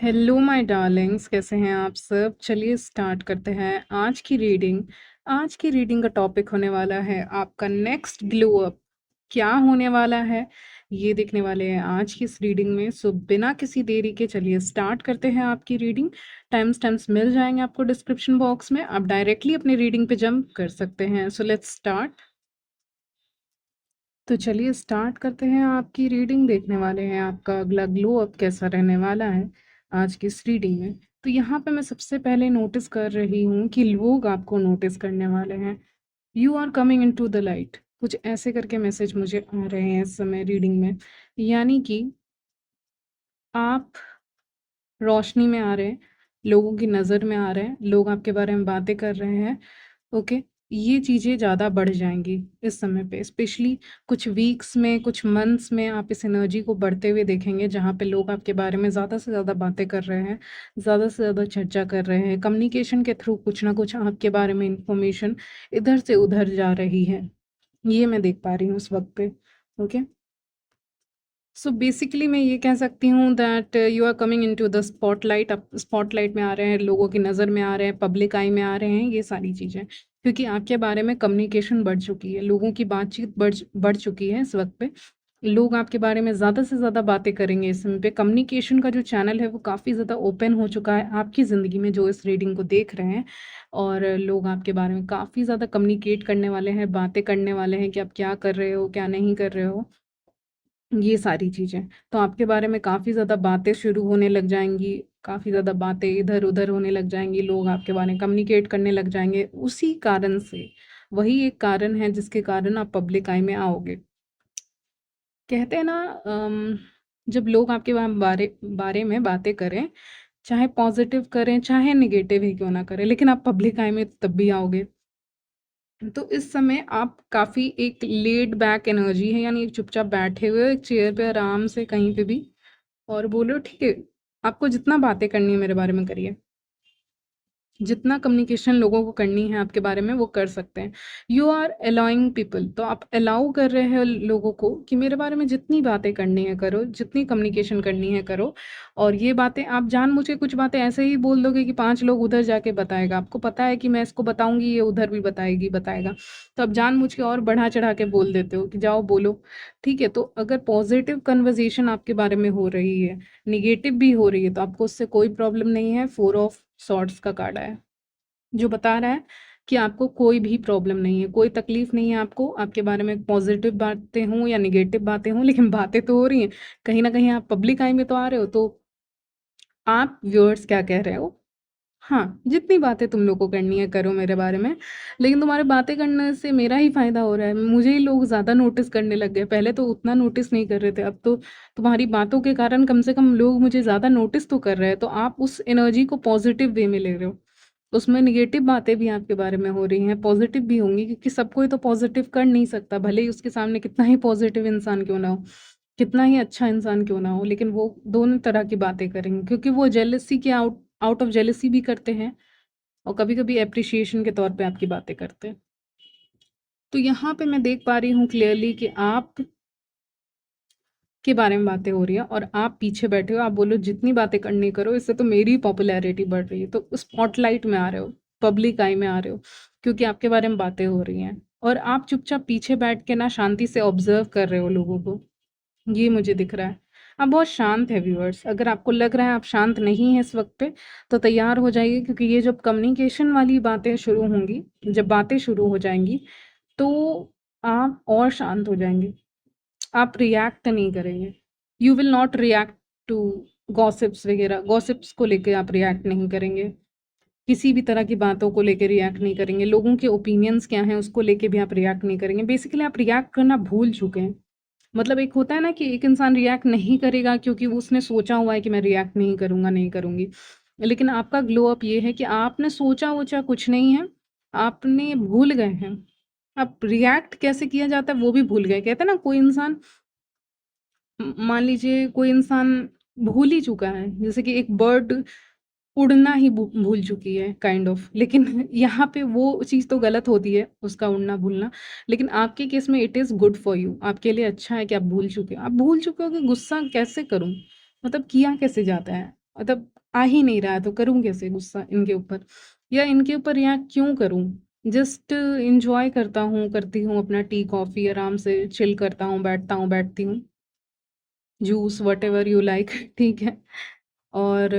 Hello my Darling's, कैसे हैं आप सब? चलिए स्टार्ट करते हैं आज की रीडिंग का टॉपिक होने वाला है आपका नेक्स्ट ग्लो अप। क्या होने वाला है ये देखने वाले हैं आज की इस रीडिंग में। सो बिना किसी देरी के चलिए स्टार्ट करते हैं आपकी रीडिंग। टाइम्स मिल जाएंगे आपको डिस्क्रिप्शन बॉक्स में, आप डायरेक्टली अपनी रीडिंग पे जंप कर सकते हैं। So let's start. तो चलिए स्टार्ट करते हैं आपकी रीडिंग। देखने वाले हैं आपका अगला ग्लो अप कैसा रहने वाला है आज की इस रीडिंग में। तो यहाँ पे मैं सबसे पहले नोटिस कर रही हूँ कि लोग आपको नोटिस करने वाले हैं। You are coming in to the light, कुछ ऐसे करके मैसेज मुझे आ रहे हैं इस समय रीडिंग में। यानी कि आप रोशनी में आ रहे हैं, लोगों की नज़र में आ रहे हैं, लोग आपके बारे में बातें कर रहे हैं। ओके, ये चीज़ें ज़्यादा बढ़ जाएंगी इस समय पे, स्पेशली कुछ वीक्स में, कुछ मंथ्स में आप इस एनर्जी को बढ़ते हुए देखेंगे, जहाँ पे लोग आपके बारे में ज़्यादा से ज़्यादा बातें कर रहे हैं, ज़्यादा से ज़्यादा चर्चा कर रहे हैं। कम्युनिकेशन के थ्रू कुछ ना कुछ आपके बारे में इंफॉर्मेशन इधर से उधर जा रही है, ये मैं देख पा रही हूँ उस वक्त पे। ओके, सो बेसिकली मैं ये कह सकती हूँ that you are coming into the spotlight. आप स्पॉटलाइट में आ रहे हैं, लोगों की नज़र में आ रहे हैं, पब्लिक आई में आ रहे हैं, ये सारी चीज़ें, क्योंकि आपके बारे में कम्युनिकेशन बढ़ चुकी है, लोगों की बातचीत बढ़ बढ़ चुकी है इस वक्त पे। लोग आपके बारे में ज़्यादा से ज़्यादा बातें करेंगे इस समय पे। कम्युनिकेशन का जो चैनल है वो काफ़ी ज़्यादा ओपन हो चुका है आपकी ज़िंदगी में, जो इस रीडिंग को देख रहे हैं। और लोग आपके बारे में काफ़ी ज़्यादा कम्युनिकेट करने वाले हैं, बातें करने वाले हैं कि आप क्या कर रहे हो, क्या नहीं कर रहे हो, ये सारी चीज़ें। तो आपके बारे में काफ़ी ज़्यादा बातें शुरू होने लग जाएँगी, काफ़ी ज़्यादा बातें इधर-उधर होने लग जाएँगी, लोग आपके बारे में कम्युनिकेट करने लग जाएँगे। उसी कारण से, वही एक कारण है जिसके कारण आप पब्लिक आई में आओगे। कहते हैं ना, जब लोग आपके बारे बारे में बातें करें, चाहे पॉज़िटिव करें, चाहे नेगेटिव ही क्यों ना करें, लेकिन आप पब्लिक आई में तब भी आओगे। तो इस समय आप काफ़ी एक लेड बैक एनर्जी है, यानी एक चुपचाप बैठे हुए हो एक चेयर पे आराम से कहीं पे भी, और बोलो ठीक है, आपको जितना बातें करनी है मेरे बारे में करिए। जितना कम्युनिकेशन लोगों को करनी है आपके बारे में वो कर सकते हैं। यू आर अलाउइंग पीपल, तो आप अलाउ कर रहे हैं लोगों को कि मेरे बारे में जितनी बातें करनी है करो, जितनी कम्युनिकेशन करनी है करो। और ये बातें आप जानबूझ के कुछ बातें ऐसे ही बोल दोगे कि 5 लोग उधर जाके बताएगा। आपको पता है कि मैं इसको बताऊँगी, ये उधर भी बताएगी बताएगा। तो आप जानबूझ के और बढ़ा-चढ़ा के बोल देते हो कि जाओ बोलो। ठीक है, तो अगर पॉज़िटिव कन्वर्सेशन आपके बारे में हो रही है, नेगेटिव भी हो रही है, तो आपको उससे कोई प्रॉब्लम नहीं है। 4 ऑफ सॉर्ड्स का कार्ड आया है, जो बता रहा है कि आपको कोई भी प्रॉब्लम नहीं है, कोई तकलीफ नहीं है आपको। आपके बारे में पॉजिटिव बातें हों या नेगेटिव बातें हों, लेकिन बातें तो हो रही हैं। कहीं न कहीं आप पब्लिक आई में तो आ रहे हो, तो आप व्यूअर्स क्या कह रहे हो? हाँ, जितनी बातें तुम लोग को करनी है करो मेरे बारे में, लेकिन तुम्हारे बातें करने से मेरा ही फ़ायदा हो रहा है। मुझे ही लोग ज़्यादा नोटिस करने लग गए, पहले तो उतना नोटिस नहीं कर रहे थे, अब तो तुम्हारी बातों के कारण कम से कम लोग मुझे ज़्यादा नोटिस तो कर रहे हैं। तो आप उस एनर्जी को पॉजिटिव वे में ले रहे हो। उसमें नेगेटिव बातें भी आपके बारे में हो रही हैं, पॉजिटिव भी होंगी, क्योंकि सब कोई तो पॉजिटिव कर नहीं सकता, भले ही उसके सामने कितना ही पॉजिटिव इंसान क्यों ना हो, कितना ही अच्छा इंसान क्यों ना हो, लेकिन वो दोनों तरह की बातें करेंगे, क्योंकि वो जेलसी के आउट आउट ऑफ जेलसी भी करते हैं, और कभी-कभी एप्रिसिएशन के तौर पे आपकी बातें करते हैं। तो यहाँ पे मैं देख पा रही हूँ क्लियरली कि आप के बारे में बातें हो रही है और आप पीछे बैठे हो। आप बोलो जितनी बातें करनी करो, इससे तो मेरी पॉपुलैरिटी बढ़ रही है। तो स्पॉटलाइट में आ रहे हो, पब्लिक आई में आ रहे हो, क्योंकि आपके बारे में बातें हो रही हैं, और आप चुपचाप पीछे बैठ के ना शांति से ऑब्जर्व कर रहे हो लोगों को, ये मुझे दिख रहा है। आप बहुत शांत है व्यूअर्स। अगर आपको लग रहा है आप शांत नहीं हैं इस वक्त पे, तो तैयार हो जाइए, क्योंकि ये जब कम्युनिकेशन वाली बातें शुरू होंगी, जब बातें शुरू हो जाएंगी, तो आप और शांत हो जाएंगे। आप रिएक्ट नहीं करेंगे। You will not react to gossips वगैरह, गॉसिप्स को लेके आप रिएक्ट नहीं करेंगे, किसी भी तरह की बातों को लेके रिएक्ट नहीं करेंगे, लोगों के ओपिनियंस क्या हैं उसको लेके भी आप रिएक्ट नहीं करेंगे। बेसिकली आप रिएक्ट करना भूल चुके हैं। मतलब एक होता है ना कि एक इंसान रिएक्ट नहीं करेगा क्योंकि वो उसने सोचा हुआ है कि मैं रिएक्ट नहीं करूँगा, नहीं करूँगी। लेकिन आपका ग्लो अप ये है कि आपने सोचा-वोचा कुछ नहीं है, आपने भूल गए हैं। आप रिएक्ट कैसे किया जाता है वो भी भूल गए। कहते हैं ना, कोई इंसान, मान लीजिए कोई इंसान भूल ही चुका है, जैसे कि एक बर्ड उड़ना ही भूल चुकी है काइंड ऑफ, लेकिन यहाँ पे वो चीज़ तो गलत होती है, उसका उड़ना भूलना। लेकिन आपके केस में it is good for you, आपके लिए अच्छा है कि आप भूल चुके हो। आप भूल चुके हो कि गुस्सा कैसे करूँ, मतलब किया कैसे जाता है। मतलब आ ही नहीं रहा है तो करूँ कैसे गुस्सा इनके ऊपर? या इनके ऊपर रिएक्ट क्यों करूँ? जस्ट एन्जॉय करता हूँ, करती हूँ अपना टी, कॉफ़ी आराम से चिल करता हूँ, बैठती हूँ। जूस व्हाटएवर यू लाइक ठीक है? और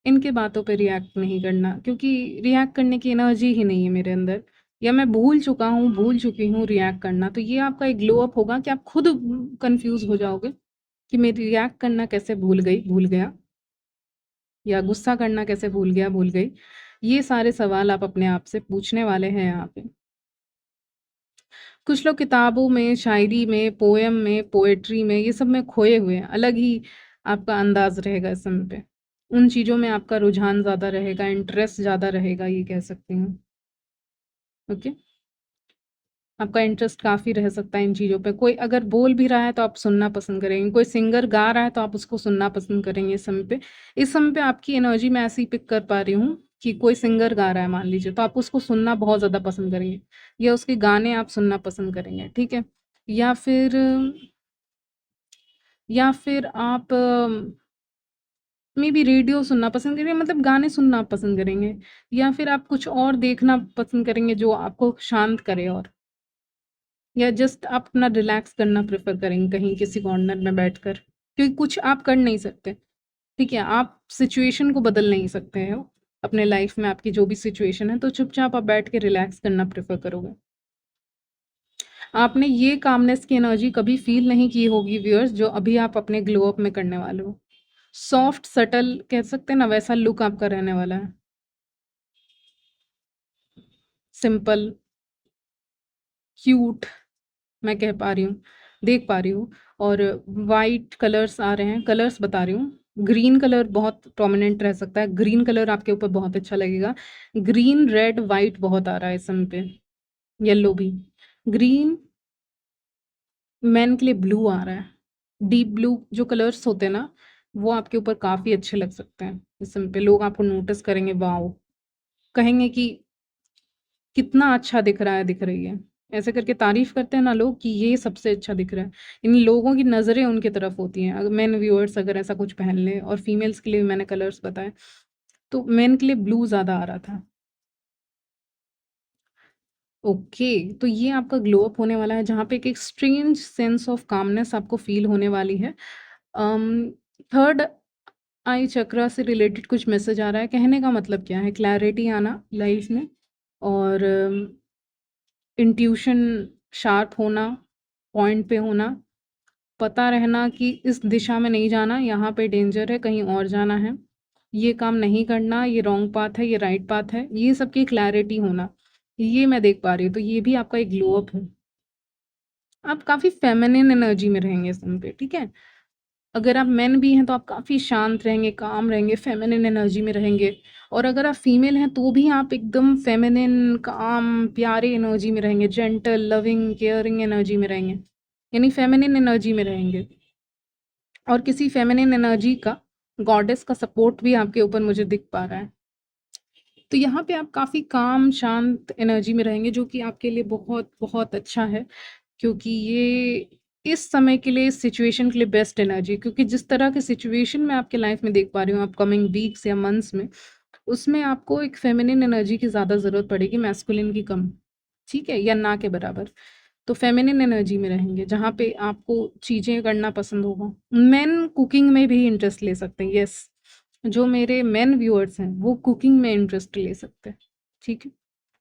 इनके बातों पे रिएक्ट नहीं करना क्योंकि रिएक्ट करने की एनर्जी ही नहीं है मेरे अंदर या मैं भूल चुका हूँ, भूल चुकी हूँ रिएक्ट करना। तो ये आपका एक ग्लो अप होगा कि आप खुद कन्फ्यूज़ हो जाओगे कि मैं रिएक्ट करना कैसे भूल गई, भूल गया या गुस्सा करना कैसे भूल गया, भूल गई। ये सारे सवाल आप अपने आप से पूछने वाले हैं यहाँ पे। कुछ लोग किताबों में, शायरी में, पोएम में, पोएट्री में ये सब में खोए हुए हैं। अलग ही आपका अंदाज़ रहेगा इस समय पे। उन चीज़ों में आपका रुझान ज़्यादा रहेगा, इंटरेस्ट ज़्यादा रहेगा ये कह सकती हूँ। ओके? आपका इंटरेस्ट काफ़ी रह सकता है इन चीज़ों पे। कोई अगर बोल भी रहा है तो आप सुनना पसंद करेंगे, कोई सिंगर गा रहा है तो आप उसको सुनना पसंद करेंगे इस समय पे। इस समय पे आपकी एनर्जी मैं ऐसी पिक कर पा रही हूँ कि कोई सिंगर गा रहा है मान लीजिए, तो आप उसको सुनना बहुत ज़्यादा पसंद करेंगे या उसके गाने आप सुनना पसंद करेंगे, ठीक है? या फिर आप मेबी रेडियो सुनना पसंद करेंगे मतलब गाने सुनना आप पसंद करेंगे या फिर आप कुछ और देखना पसंद करेंगे जो आपको शांत करे और या जस्ट आप अपना रिलैक्स करना प्रेफ़र करेंगे कहीं किसी कॉर्नर में बैठकर, क्योंकि कुछ आप कर नहीं सकते, ठीक है? आप सिचुएशन को बदल नहीं सकते हो, अपने लाइफ़ में आपकी जो भी सिचुएशन है, तो चुपचाप आप बैठ के रिलैक्स करना प्रेफ़र करोगे। आपने ये कामनेस की एनर्जी कभी फ़ील नहीं की होगी व्यूअर्स जो अभी आप अपने ग्लो अप में करने वाले हो। सॉफ्ट सटल कह सकते हैं ना वैसा लुक आपका रहने वाला है। सिंपल, क्यूट मैं कह पा रही हूँ, देख पा रही हूँ और वाइट कलर्स आ रहे हैं, कलर्स बता रही हूँ। ग्रीन कलर बहुत प्रोमिनेंट रह सकता है, ग्रीन कलर आपके ऊपर बहुत अच्छा लगेगा। ग्रीन, रेड, वाइट बहुत आ रहा है इस समय पे, येलो भी। ग्रीन मेन के लिए ब्लू आ रहा है। डीप ब्लू जो कलर्स होते हैं ना, वो आपके ऊपर काफ़ी अच्छे लग सकते हैं इस समय पे। लोग आपको नोटिस करेंगे, वॉव! कहेंगे कि कितना अच्छा दिख रहा है, दिख रही है। ऐसे करके तारीफ़ करते हैं ना लोग कि ये सबसे अच्छा दिख रहा है। इन लोगों की नज़रें उनकी तरफ होती हैं। अगर मेन व्यूअर्स अगर ऐसा कुछ पहन लें और फीमेल्स के लिए भी मैंने कलर्स बताए, तो मेन के लिए ब्लू ज़्यादा आ रहा था। ओके, तो ये आपका ग्लो अप होने वाला है जहाँ पे एक स्ट्रेंज सेंस ऑफ कामनेस आपको फ़ील होने वाली है। थर्ड आई चक्रा से रिलेटेड कुछ मैसेज आ रहा है। कहने का मतलब क्या है? क्लैरिटी आना लाइफ़ में और इंट्यूशन शार्प होना, पॉइंट पे होना, पता रहना कि इस दिशा में नहीं जाना, यहाँ पे डेंजर है, कहीं और जाना है। ये काम नहीं करना, ये रॉन्ग पाथ है, ये राइट पाथ है, ये सब की क्लैरिटी होना, ये मैं देख पा रही हूँ। तो ये भी आपका एक ग्लो अप है। आप काफ़ी फेमिनिन एनर्जी में रहेंगे इस समय पे, ठीक है? अगर आप मेन भी हैं तो आप काफ़ी शांत रहेंगे, काम रहेंगे, फेमिनिन एनर्जी में रहेंगे और अगर आप फीमेल हैं तो भी आप एकदम फेमिनिन, काम, प्यारे एनर्जी में रहेंगे, जेंटल, लविंग, केयरिंग एनर्जी में रहेंगे, यानी फेमिनिन एनर्जी में रहेंगे और किसी फेमिनिन एनर्जी का, गॉडेस का सपोर्ट भी आपके ऊपर मुझे दिख पा रहा है। तो यहाँ पे आप काफ़ी काम, शांत एनर्जी में रहेंगे जो कि आपके लिए बहुत, बहुत अच्छा है। क्योंकि ये इस समय के लिए, इस सिचुएशन के लिए बेस्ट एनर्जी है क्योंकि जिस तरह के सिचुएशन मैं आपके लाइफ में देख पा रही हूँ अपकमिंग वीक्स या मंथ्स में, उसमें आपको एक फेमिनिन एनर्जी की ज़्यादा ज़रूरत पड़ेगी, मैस्कुलिन की कम, ठीक है? या ना के बराबर। तो फेमिनिन एनर्जी में रहेंगे, जहाँ पे आपको चीज़ें करना पसंद होगा। मेन कुकिंग में भी इंटरेस्ट ले सकते हैं, येस। जो मेरे मेन व्यूअर्स हैं, वो कुकिंग में इंटरेस्ट ले सकते हैं, ठीक है?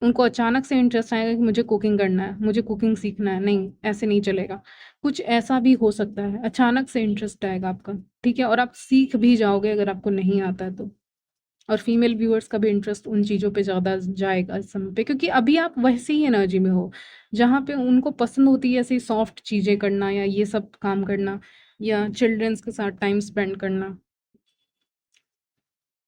उनको अचानक से इंटरेस्ट आएगा कि मुझे कुकिंग करना है, मुझे कुकिंग सीखना है, नहीं, ऐसे नहीं चलेगा। कुछ ऐसा भी हो सकता है, अचानक से इंटरेस्ट आएगा आपका, ठीक है? और आप सीख भी जाओगे अगर आपको नहीं आता है तो। और फीमेल व्यूअर्स का भी इंटरेस्ट उन चीज़ों पे ज़्यादा जाएगा इस समय पे क्योंकि अभी आप वैसी ही एनर्जी में हो, जहाँ पे उनको पसंद होती है ऐसी सॉफ्ट चीज़ें करना या ये सब काम करना या चिल्ड्रंस के साथ टाइम स्पेंड करना।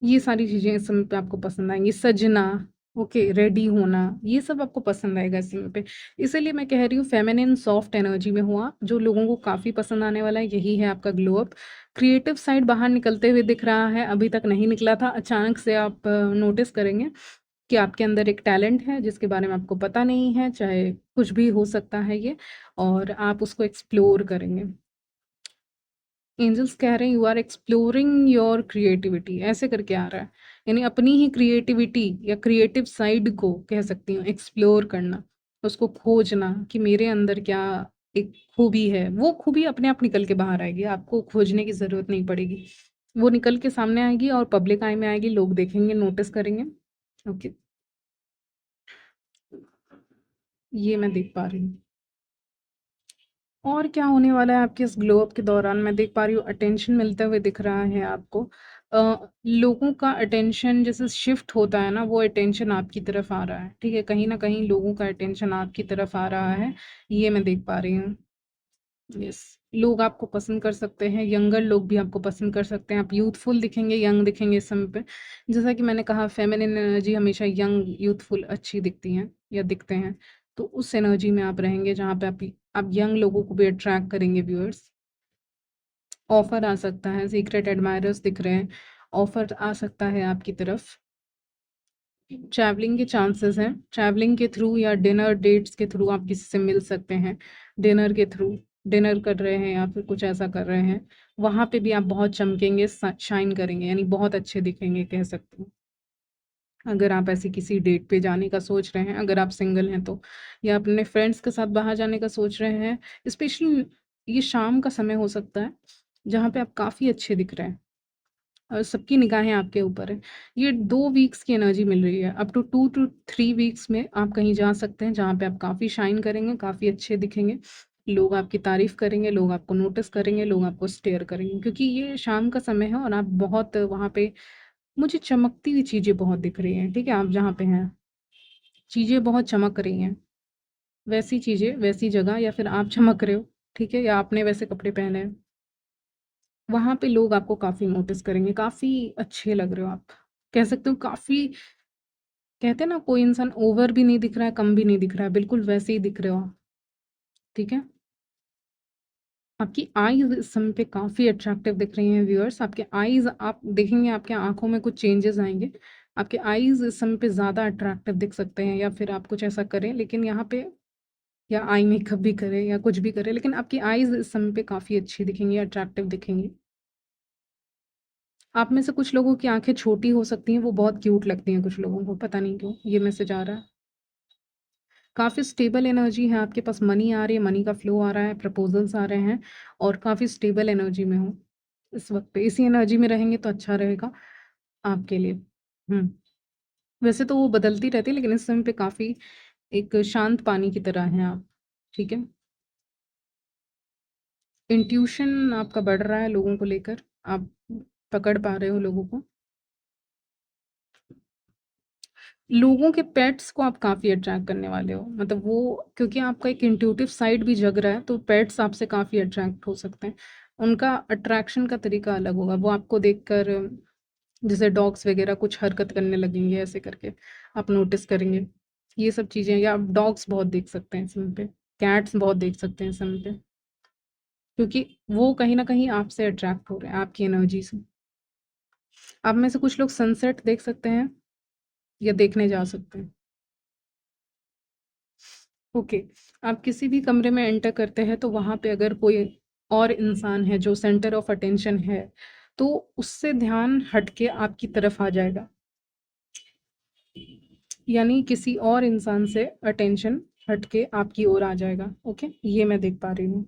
ये सारी चीज़ें इस समय पे आपको पसंद आएँगी, सजना, ओके, रेडी होना, ये सब आपको पसंद आएगा इस समय पे। इसीलिए मैं कह रही हूँ फेमिनिन सॉफ्ट एनर्जी में हो आप, जो लोगों को काफ़ी पसंद आने वाला है, यही है आपका ग्लो अप। क्रिएटिव साइड बाहर निकलते हुए दिख रहा है, अभी तक नहीं निकला था, अचानक से आप नोटिस करेंगे कि आपके अंदर एक टैलेंट है जिसके बारे में आपको पता नहीं है, चाहे कुछ भी हो सकता है ये और आप उसको एक्सप्लोर करेंगे। एंजल्स कह रहे हैं you are exploring your creativity, ऐसे करके आ रहा है। यानी अपनी ही क्रिएटिविटी या क्रिएटिव साइड को कह सकती हूँ एक्सप्लोर करना, उसको खोजना कि मेरे अंदर क्या एक खूबी है, वो खूबी अपने आप निकल के बाहर आएगी, आपको खोजने की ज़रूरत नहीं पड़ेगी। वो निकल के सामने आएगी और पब्लिक आई में आएगी, लोग देखेंगे, नोटिस करेंगे। ओके, ये मैं देख पा रही हूँ। और क्या होने वाला है आपके इस ग्लो अप के दौरान? मैं देख पा रही हूँ अटेंशन मिलते हुए दिख रहा है आपको। लोगों का अटेंशन जैसे शिफ्ट होता है ना, वो अटेंशन आपकी तरफ आ रहा है, ठीक है? कहीं न कहीं लोगों का अटेंशन आपकी तरफ आ रहा है, ये मैं देख पा रही हूँ। यस, लोग आपको पसंद कर सकते हैं, यंगर लोग भी आपको पसंद कर सकते हैं, आप यूथफुल दिखेंगे, यंग दिखेंगे इस समय पे। जैसा कि मैंने कहा फेमिनिन एनर्जी हमेशा यंग, यूथफुल अच्छी दिखती हैं या दिखते हैं, तो उस एनर्जी में आप रहेंगे जहाँ पे आप यंग लोगों को भी अट्रैक्ट करेंगे व्यूअर्स। ऑफ़र आ सकता है, सीक्रेट एडमायरर्स दिख रहे हैं, ऑफ़र आ सकता है आपकी तरफ। ट्रैवलिंग के चांसेस हैं, ट्रैवलिंग के थ्रू या डिनर डेट्स के थ्रू आप किसी से मिल सकते हैं। डिनर के थ्रू, डिनर कर रहे हैं या फिर कुछ ऐसा कर रहे हैं, वहाँ पे भी आप बहुत चमकेंगे, शाइन करेंगे, यानी बहुत अच्छे दिखेंगे कह सकते हैं। अगर आप ऐसी किसी डेट पे जाने का सोच रहे हैं, अगर आप सिंगल हैं तो, या अपने फ्रेंड्स के साथ बाहर जाने का सोच रहे हैं, स्पेशली ये शाम का समय हो सकता है जहाँ पे आप काफ़ी अच्छे दिख रहे हैं और सबकी निगाहें आपके ऊपर हैं। ये 2 वीक्स की एनर्जी मिल रही है। अप टू 2 टू 3 वीक्स में आप कहीं जा सकते हैं जहाँ पे आप काफ़ी शाइन करेंगे, काफ़ी अच्छे दिखेंगे। लोग आपकी तारीफ़ करेंगे, लोग आपको नोटिस करेंगे, लोग आपको स्टेयर करेंगे क्योंकि ये शाम का समय है और आप बहुत वहाँ पे, मुझे चमकती हुई चीज़ें बहुत दिख रही हैं, ठीक है? आप जहाँ पे हैं, चीज़ें बहुत चमक रही हैं। वैसी चीज़ें, वैसी जगह या फिर आप चमक रहे हो, ठीक है? या आपने वैसे कपड़े पहने हैं। वहाँ पे लोग आपको काफ़ी नोटिस करेंगे, काफ़ी अच्छे लग रहे हो आप। कह सकते हो काफ़ी, कहते हैं ना कोई इंसान ओवर भी नहीं दिख रहा है, कम भी नहीं दिख रहा है, बिल्कुल वैसे ही दिख रहे हो आप, ठीक है? आपकी आईज़ इस समय पे काफ़ी अट्रैक्टिव दिख रही हैं व्यूअर्स, आपके आईज़ आप देखेंगे आपकी आँखों में कुछ चेंजेज़ आएँगे। आपके आईज़ इस समय पे ज़्यादा अट्रैक्टिव दिख सकते हैं या फिर आप कुछ ऐसा करें लेकिन यहाँ पे, या आई मेकअप भी करें या कुछ भी करें, लेकिन आपकी आईज़ इस समय पे काफ़ी अच्छी दिखेंगी, अट्रैक्टिव दिखेंगी। आप में से कुछ लोगों की आँखें छोटी हो सकती हैं, वो बहुत क्यूट लगती हैं कुछ लोगों को, पता नहीं क्यों ये मैसेज आ रहा है। काफ़ी स्टेबल एनर्जी है आपके पास, मनी आ रही है, मनी का फ्लो आ रहा है, प्रपोज़ल्स आ रहे हैं और काफ़ी स्टेबल एनर्जी में हो इस वक़्त पे। इसी एनर्जी में रहेंगे तो अच्छा रहेगा आपके लिए। हुँ, वैसे तो वो बदलती रहती है लेकिन इस समय पे काफ़ी एक शांत पानी की तरह हैं आप, ठीक है? इंट्यूशन आपका बढ़ रहा है लोगों को लेकर, आप पकड़ पा रहे हो लोगों को। लोगों के पेट्स को आप काफ़ी अट्रैक्ट करने वाले हो, मतलब वो क्योंकि आपका एक इंट्यूटिव साइड भी जग रहा है तो पेट्स आपसे काफ़ी अट्रैक्ट हो सकते हैं। उनका अट्रैक्शन का तरीका अलग होगा, वो आपको देखकर जैसे डॉग्स वगैरह कुछ हरकत करने लगेंगे ऐसे करके, आप नोटिस करेंगे। ये सब चीज़ें, या आप डॉग्स बहुत देख सकते हैं इस समय पे, कैट्स बहुत देख सकते हैं इस समय पे, क्योंकि वो कहीं न कहीं आपसे अट्रैक्ट हो रहे हैं, आपकी एनर्जी से। आप में से कुछ लोग सनसेट देख सकते हैं या देखने जा सकते हैं। ओके, आप किसी भी कमरे में एंटर करते हैं तो वहाँ पे अगर कोई और इंसान है जो सेंटर ऑफ अटेंशन है, तो उससे ध्यान हट के आपकी तरफ आ जाएगा। यानी किसी और इंसान से अटेंशन हट के आपकी ओर आ जाएगा, ओके? ये मैं देख पा रही हूँ।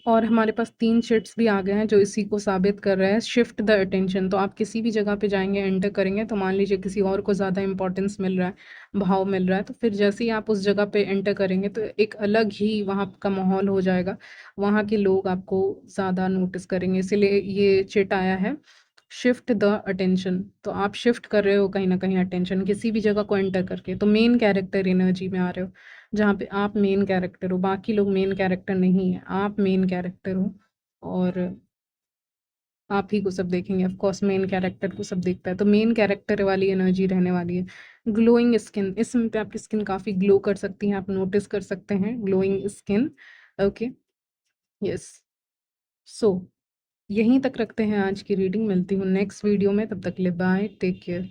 और हमारे पास 3 शिट्स भी आ गए हैं जो इसी को साबित कर रहे हैं, शिफ्ट द अटेंशन। तो आप किसी भी जगह पे जाएँगे, एंटर करेंगे तो मान लीजिए किसी और को ज़्यादा इम्पोर्टेंस मिल रहा है, भाव मिल रहा है, तो फिर जैसे ही आप उस जगह पे एंटर करेंगे तो एक अलग ही वहाँ का माहौल हो जाएगा। वहाँ के लोग आपको ज़्यादा नोटिस करेंगे, इसीलिए ये चिट आया है, शिफ्ट द अटेंशन। तो आप शिफ्ट कर रहे हो कहीं न कहीं अटेंशन किसी भी जगह को एंटर करके, तो मेन कैरेक्टर एनर्जी में आ रहे हो। जहाँ पे आप मेन कैरेक्टर हो, बाकी लोग मेन कैरेक्टर नहीं है, आप मेन कैरेक्टर हो और आप ही को सब देखेंगे। ऑफ कोर्स मेन कैरेक्टर को सब देखता है, तो मेन कैरेक्टर वाली एनर्जी रहने वाली है। ग्लोइंग स्किन, इस समय पे आपकी स्किन काफ़ी ग्लो कर सकती है, आप नोटिस कर सकते हैं ग्लोइंग स्किन, ओके, यस। सो यहीं तक रखते हैं आज की रीडिंग, मिलती हूँ नेक्स्ट वीडियो में, तब तक के लिए बाय, टेक केयर।